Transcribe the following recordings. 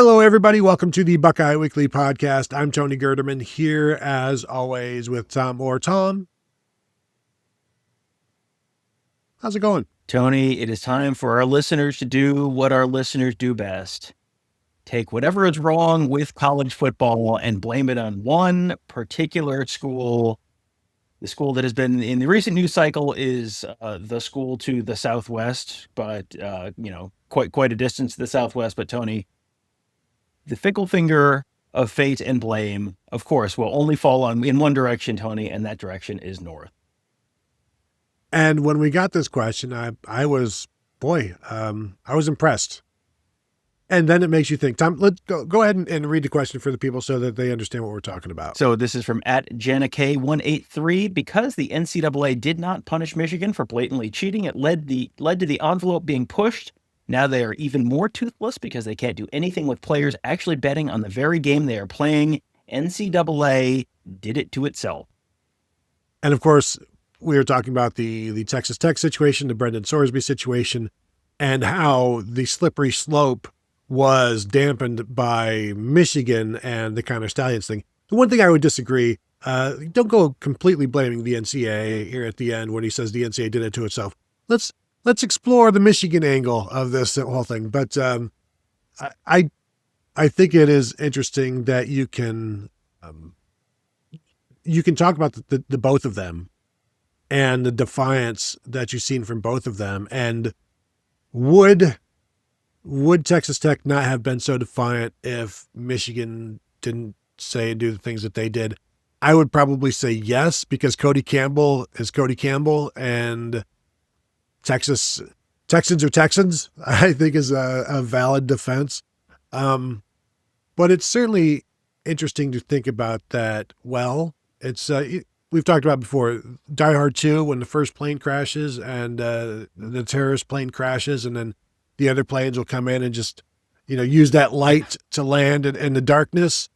Hello, everybody. Welcome to the Buckeye Weekly Podcast. I'm Tony Gerdeman here, as always, with Tom Orr. Tom, how's it going? Tony, it is time for our listeners to do what our listeners do best. Take whatever is wrong with college football and blame it on one particular school. The school that has been in the recent news cycle is the school to the southwest, but, quite a distance to the southwest. But Tony, the fickle finger of fate and blame, of course, will only fall in one direction, Tony, and that direction is north. And when we got this question, I was impressed. And then it makes you think. Tom, let's go ahead and read the question for the people so that they understand what we're talking about. So this is from @JanaK183. Because the NCAA did not punish Michigan for blatantly cheating, it led to the envelope being pushed. Now they are even more toothless because they can't do anything with players actually betting on the very game they are playing. NCAA did it to itself. And of course, we were talking about the Texas Tech situation, the Brennan Sorsby situation, and how the slippery slope was dampened by Michigan and the kind of Stalions thing. The one thing I would disagree, don't go completely blaming the NCAA here at the end when he says the NCAA did it to itself. Let's explore the Michigan angle of this whole thing. But I think it is interesting that you can talk about the both of them and the defiance that you've seen from both of them. And would Texas Tech not have been so defiant if Michigan didn't say and do the things that they did? I would probably say yes, because Cody Campbell is Cody Campbell, and Texans are Texans, I think is a valid defense. But it's certainly interesting to think about that. Well, it's, we've talked about before, Die Hard 2, when the first plane crashes and the terrorist plane crashes, and then the other planes will come in and just, use that light to land in the darkness.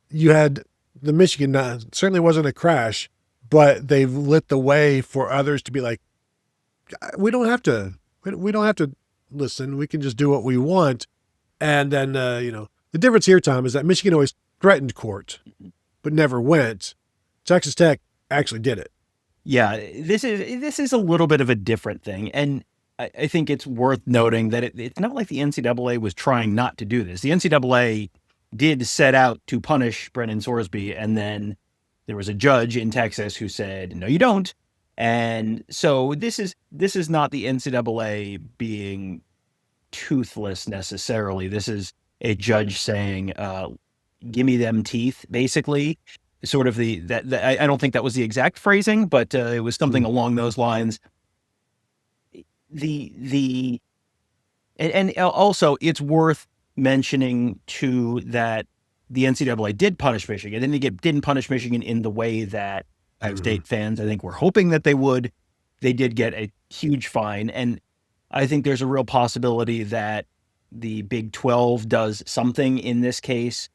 You had the Michigan, certainly wasn't a crash, but they've lit the way for others to be like, we don't have to listen. We can just do what we want. And then, the difference here, Tom, is that Michigan always threatened court, but never went. Texas Tech actually did it. Yeah, this is a little bit of a different thing. And I think it's worth noting that it's not like the NCAA was trying not to do this. The NCAA did set out to punish Brennan Sorsby, and then there was a judge in Texas who said, no, you don't. And so this is not the NCAA being toothless necessarily. This is a judge saying, give me them teeth, basically. Sort of I don't think that was the exact phrasing, but it was something along those lines. And also it's worth mentioning too that the NCAA did punish Michigan, and they didn't punish Michigan in the way that Ohio State fans, I think, were hoping that they would. They did get a huge fine, and I think there's a real possibility that the Big 12 does something in this case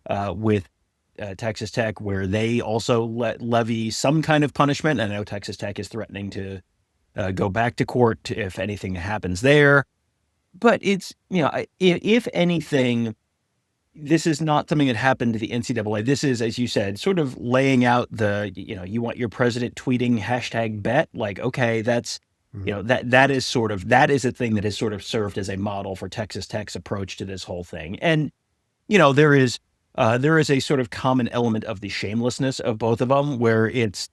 with Texas Tech, where they also levy some kind of punishment. I know Texas Tech is threatening to go back to court if anything happens there. But it's, if anything, this is not something that happened to the NCAA. This is, as you said, sort of laying out you want your president tweeting #bet. Like, okay, that's, that is a thing that has sort of served as a model for Texas Tech's approach to this whole thing. And, there is a sort of common element of the shamelessness of both of them, where it's,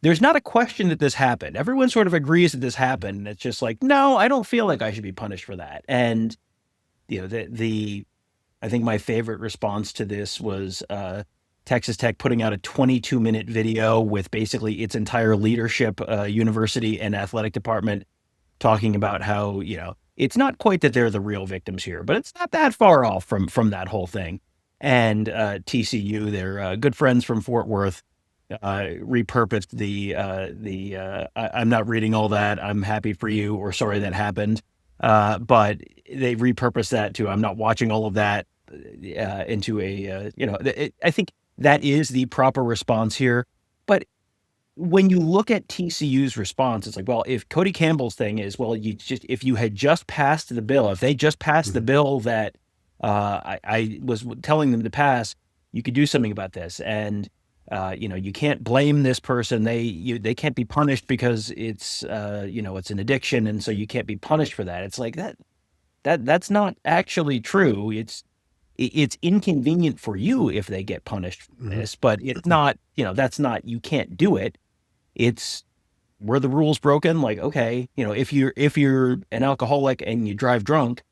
there's not a question that this happened. Everyone sort of agrees that this happened. And it's just like, no, I don't feel like I should be punished for that. And, I think my favorite response to this was Texas Tech putting out a 22-minute video with basically its entire leadership, university and athletic department talking about how, it's not quite that they're the real victims here, but it's not that far off from that whole thing. And TCU, their good friends from Fort Worth, repurposed I'm not reading all that, I'm happy for you, or sorry that happened. But they repurposed that to, I'm not watching all of that, into I think that is the proper response here. But when you look at TCU's response, it's like, well, if Cody Campbell's thing is, well, if you had just passed the bill, if they just passed the bill that I was telling them to pass. You could do something about this, and you can't blame this person. They can't be punished because it's it's an addiction, and so you can't be punished for that. It's like that's not actually true. It's inconvenient for you if they get punished for this, but it's not, that's not, you can't do it. It's, were the rules broken? Like, okay, if you're an alcoholic and you drive drunk,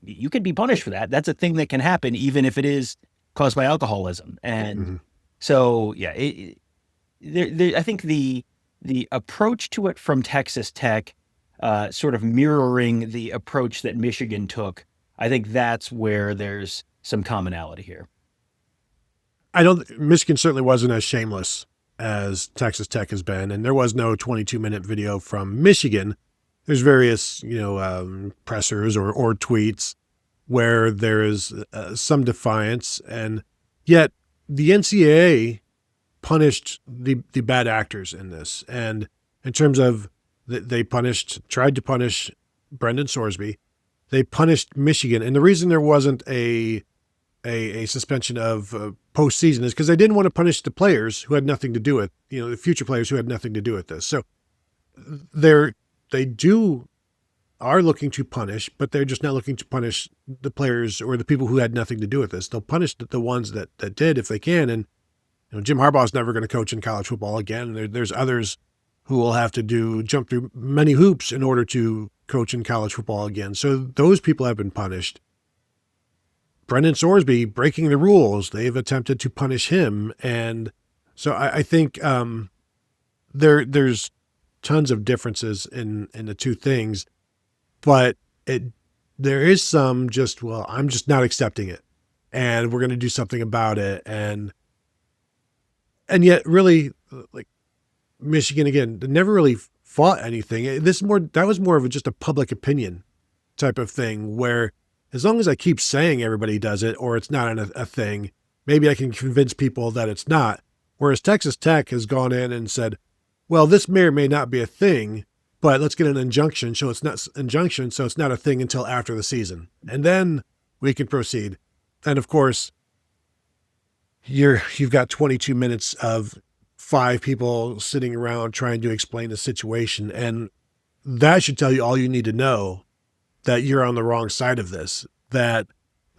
you can be punished for that. That's a thing that can happen, even if it is caused by alcoholism. And so, yeah, I think the approach to it from Texas Tech, sort of mirroring the approach that Michigan took, I think that's where there's some commonality here. Michigan certainly wasn't as shameless as Texas Tech has been, and there was no 22-minute video from Michigan. There's various, pressers or tweets where there is some defiance, and yet the NCAA punished the bad actors in this. And in terms of they tried to punish Brennan Sorsby, they punished Michigan, and the reason there wasn't a suspension of postseason is because they didn't want to punish the players who had nothing to do with, the future players who had nothing to do with this. So they are looking to punish, but they're just not looking to punish the players or the people who had nothing to do with this. They'll punish the ones that did if they can. And Jim Harbaugh is never going to coach in college football again. There's others who will have to jump through many hoops in order to coach in college football again. So those people have been punished. Brennan Sorsby breaking the rules, they've attempted to punish him. And so I think there's tons of differences in the two things, but there is some just, well, I'm just not accepting it, and we're going to do something about it. And yet really, like, Michigan, again, never really fought anything. That was more of just a public opinion type of thing, where as long as I keep saying everybody does it or it's not a thing, maybe I can convince people that it's not. Whereas Texas Tech has gone in and said, well, this may or may not be a thing, but let's get an injunction so it's not a thing until after the season. And then we can proceed. And of course, you've got 22 minutes of 5 people sitting around trying to explain the situation. And that should tell you all you need to know, that you're on the wrong side of this. That,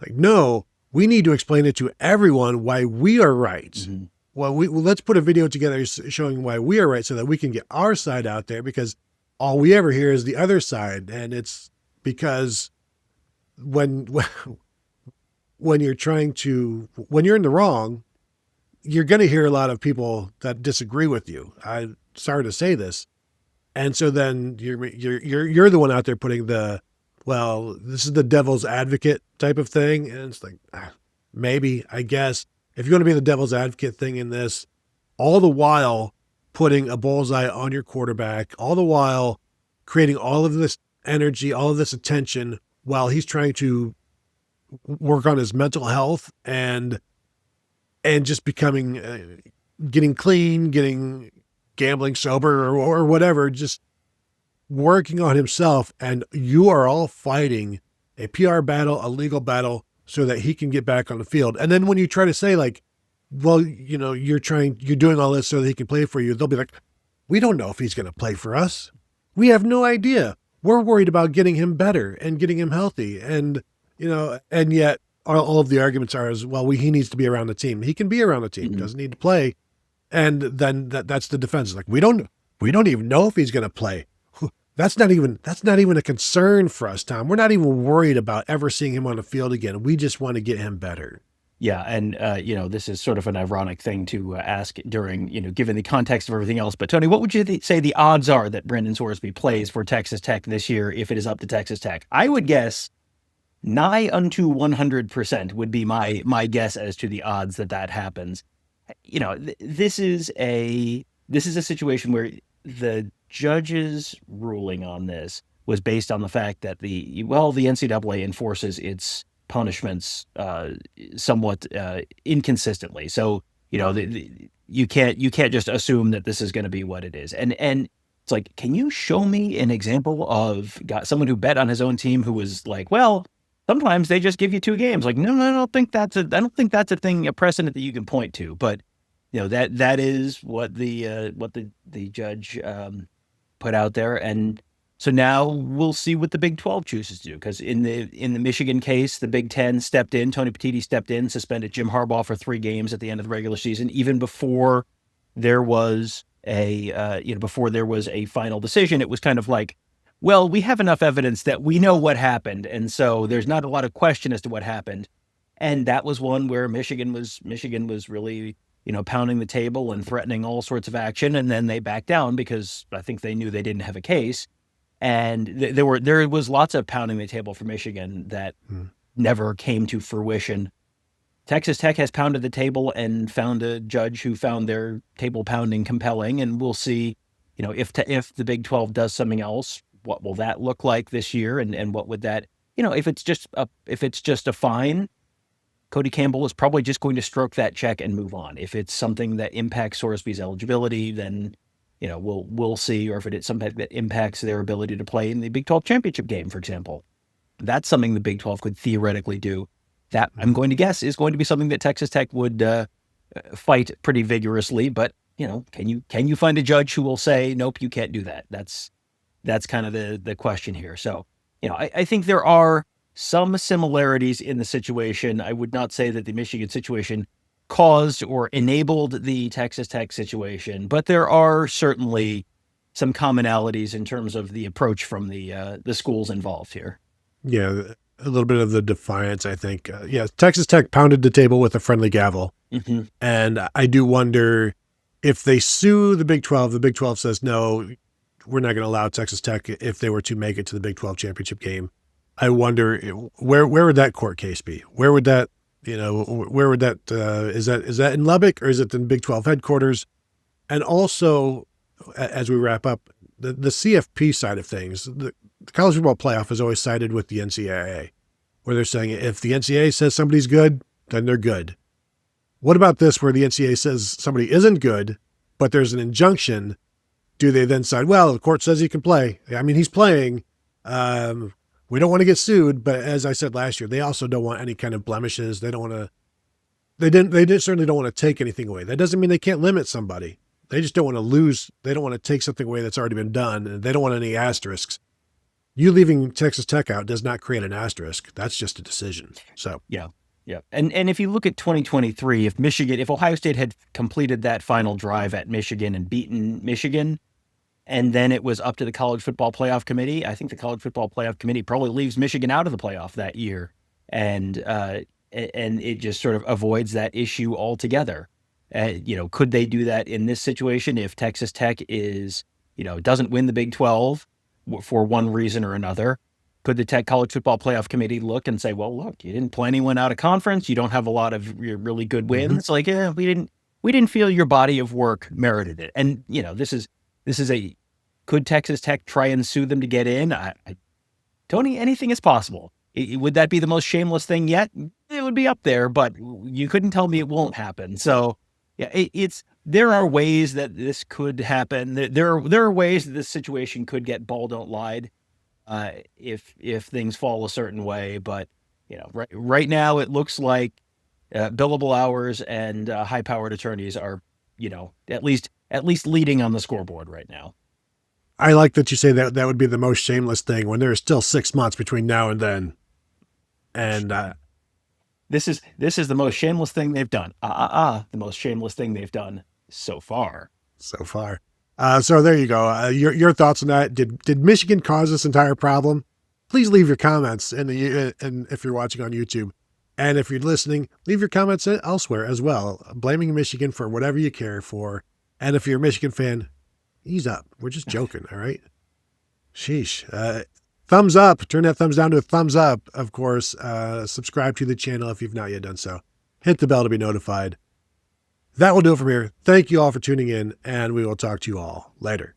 like, no, we need to explain it to everyone why we are right. Mm-hmm. Well, let's put a video together showing why we are right so that we can get our side out there, because all we ever hear is the other side. And it's because when you're in the wrong, you're going to hear a lot of people that disagree with you. I'm sorry to say this. And so then you're the one out there putting this is the devil's advocate type of thing. And it's like, maybe, I guess, if you're going to be the devil's advocate thing in this, all the while putting a bullseye on your quarterback, all the while creating all of this energy, all of this attention, while he's trying to work on his mental health and just becoming, getting clean, getting gambling sober or whatever, just working on himself. And you are all fighting a PR battle, a legal battle, so that he can get back on the field. And then when you try to say, like, well, you're doing all this so that he can play for you, they'll be like, we don't know if he's going to play for us. We have no idea. We're worried about getting him better and getting him healthy. And, and yet all of the arguments are he needs to be around the team. He can be around the team, doesn't need to play. And then that's the defense. It's like, we don't even know if he's going to play. That's not even a concern for us, Tom. We're not even worried about ever seeing him on the field again. We just want to get him better. Yeah. And, this is sort of an ironic thing to ask during, given the context of everything else. But Tony, what would you say the odds are that Brennan Sorsby plays for Texas Tech this year if it is up to Texas Tech? I would guess nigh unto 100% would be my guess as to the odds that happens. This is a situation where the judge's ruling on this was based on the fact that the NCAA enforces its punishments somewhat inconsistently. So you can't just assume that this is going to be what it is. And it's like, can you show me an example of someone who bet on his own team who was like, well, sometimes they just give you 2 games. Like, no, I don't think that's a precedent that you can point to. But that is what the judge put out there, and so now we'll see what the Big 12 chooses to do. Because in the Michigan case, the Big 10 stepped in. Tony Petitti stepped in, suspended Jim Harbaugh for 3 games at the end of the regular season, even before there was a final decision. It was kind of like, well, we have enough evidence that we know what happened, and so there's not a lot of question as to what happened. And that was one where Michigan was really pounding the table and threatening all sorts of action, and then they backed down because I think they knew they didn't have a case. And there was lots of pounding the table for Michigan that never came to fruition. Texas Tech has pounded the table and found a judge who found their table pounding compelling, and we'll see, if the Big 12 does something else, what will that look like this year, and what would that, if it's just a fine, Cody Campbell is probably just going to stroke that check and move on. If it's something that impacts Sorsby's eligibility, then we'll see. Or if it's something that impacts their ability to play in the Big 12 championship game, for example, that's something the Big 12 could theoretically do. That, I'm going to guess, is going to be something that Texas Tech would fight pretty vigorously. But can you find a judge who will say, nope, you can't do that? That's kind of the question here. So I think there are some similarities in the situation. I would not say that the Michigan situation caused or enabled the Texas Tech situation, but there are certainly some commonalities in terms of the approach from the schools involved here. Yeah, a little bit of the defiance, I think. Texas Tech pounded the table with a friendly gavel. Mm-hmm. And I do wonder if they sue the Big 12, the Big 12 says, no, we're not going to allow Texas Tech if they were to make it to the Big 12 championship game. I wonder where would that court case be? Where would that, is that in Lubbock, or is it in Big 12 headquarters? And also, as we wrap up, the CFP side of things, the college football playoff has always sided with the NCAA, where they're saying if the NCAA says somebody's good, then they're good. What about this, where the NCAA says somebody isn't good, but there's an injunction? Do they then side, well, the court says he can play. I mean, he's playing. We don't want to get sued, but as I said last year, they also don't want any kind of blemishes. They don't want to. They certainly don't want to take anything away. That doesn't mean they can't limit somebody. They just don't want to lose. They don't want to take something away that's already been done, and they don't want any asterisks. You leaving Texas Tech out does not create an asterisk. That's just a decision. So yeah. And if you look at 2023, if Ohio State had completed that final drive at Michigan and beaten Michigan, and then it was up to the College Football Playoff Committee, I think the College Football Playoff Committee probably leaves Michigan out of the playoff that year, and it just sort of avoids that issue altogether. Could they do that in this situation if Texas Tech doesn't win the Big 12 for one reason or another? Could the College Football Playoff Committee look and say, well, look, you didn't play anyone out of conference, you don't have a lot of really good wins. Mm-hmm. Like, we didn't feel your body of work merited it. And could Texas Tech try and sue them to get in? Tony, anything is possible. Would that be the most shameless thing yet? It would be up there, but you couldn't tell me it won't happen. So yeah, there are ways that this could happen. There are ways that this situation could get ball don't lied if things fall a certain way. But right now it looks like billable hours and high-powered attorneys are at least leading on the scoreboard right now. I like that you say that would be the most shameless thing when there is still 6 months between now and then. And this is the most shameless thing they've done. The most shameless thing they've done so far. So there you go. Your thoughts on that? Did Michigan cause this entire problem? Please leave your comments and if you're watching on YouTube, and if you're listening, leave your comments elsewhere as well, blaming Michigan for whatever you care for. And if you're a Michigan fan, ease up. We're just joking, all right? Sheesh. Thumbs up. Turn that thumbs down to a thumbs up, of course. Subscribe to the channel if you've not yet done so. Hit the bell to be notified. That will do it from here. Thank you all for tuning in, and we will talk to you all later.